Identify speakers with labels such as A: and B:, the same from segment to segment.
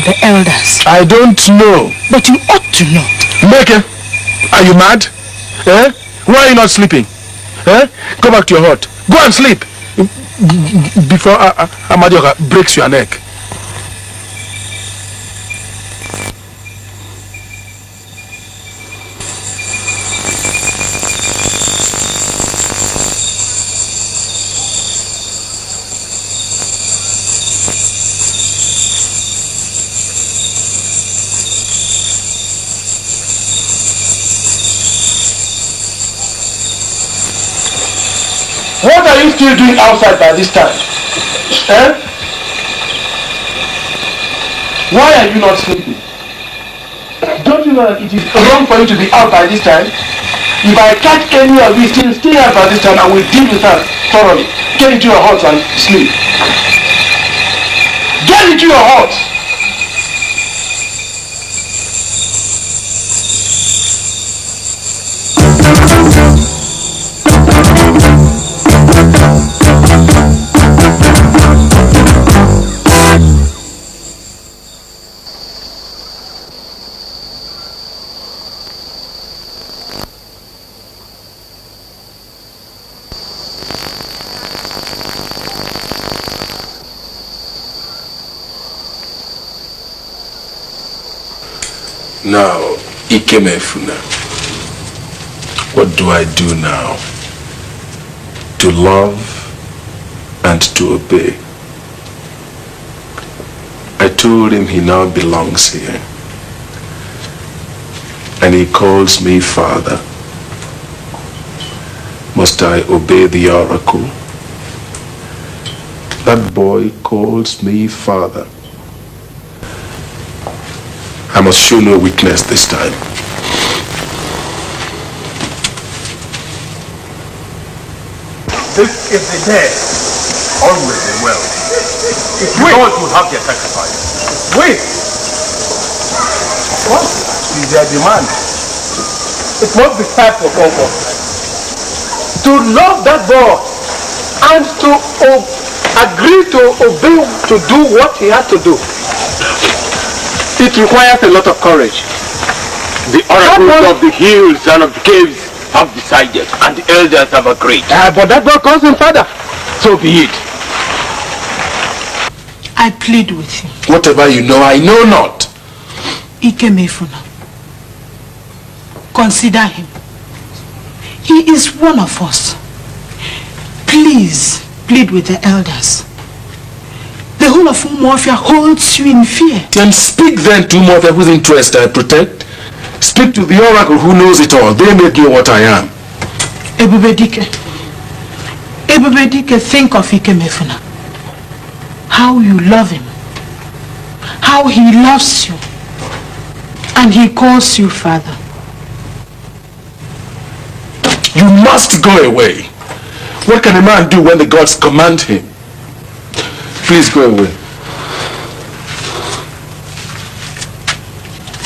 A: the elders?
B: I don't know.
A: But you ought to know.
B: Nwachieke, are you mad? Eh? Why are you not sleeping? Eh? Go back to your hut. Go and sleep before Amadioka breaks your neck. What are you still doing outside by this time? Eh? Why are you not sleeping? Don't you know that it is wrong for you to be out by this time? If I catch any of you still stay out by this time, I will deal with her thoroughly. Get into your house and sleep. Get into your house! Now, Ikemefuna, what do I do now? To love and to obey. I told him he now belongs here. And he calls me father. Must I obey the oracle? That boy calls me father. I must show no weakness this time.
C: This is the day. Always and well. If you want to have their sacrifice. Wait! What is their demand? It must be time for comfort. To love that boy and to agree to obey, to do what he has to do. It requires a lot of courage. The oracles of the hills and of the caves have decided, and the elders have agreed. But that boy calls him father. So be it.
A: I plead with him.
B: Whatever you know, I know not.
A: Ikemefuna, consider him. He is one of us. Please plead with the elders. The whole of Umuofia holds you in fear.
B: Then speak then to Umuofia whose interest I protect. Speak to the oracle who knows it all. They make you what I am.
A: Ebubedike, think of Ikemefuna. How you love him. How he loves you. And he calls you father.
B: You must go away. What can a man do when the gods command him? Please go away.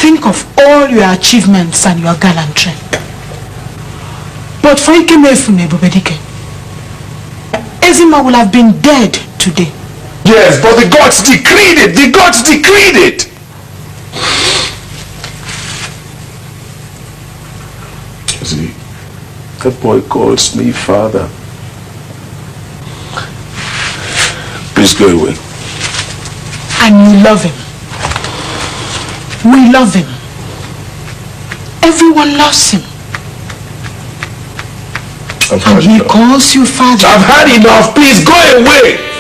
A: Think of all your achievements and your gallantry. But for Ikemefuna, Ebubedike, Ezima will have been dead today.
B: Yes, but the gods decreed it. The gods decreed it. See, that boy calls me father. Please go away.
A: And you love him. We love him. Everyone loves him. And he calls you father.
B: I've had enough. Please go away.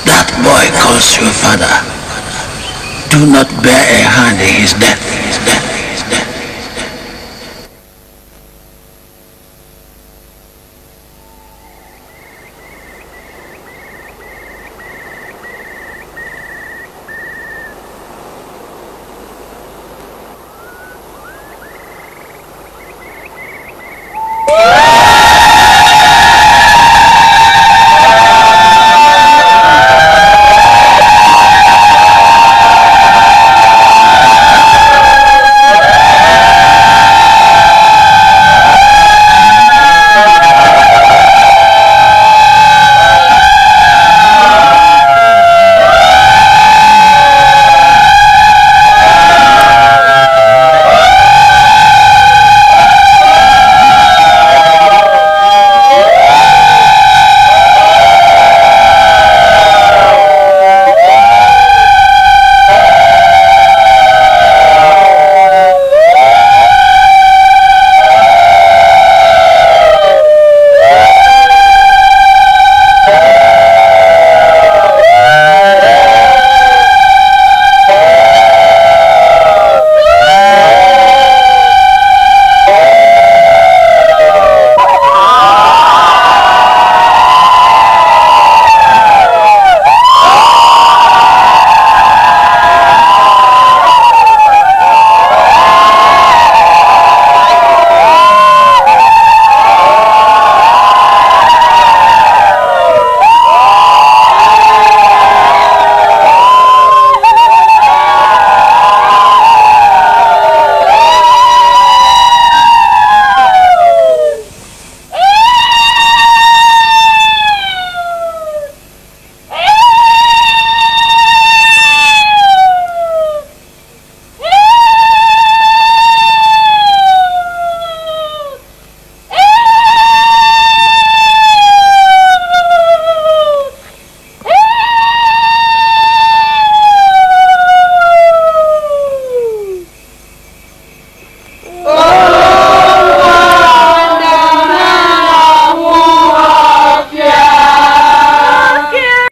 D: That boy calls your father. Do not bear a hand in his death.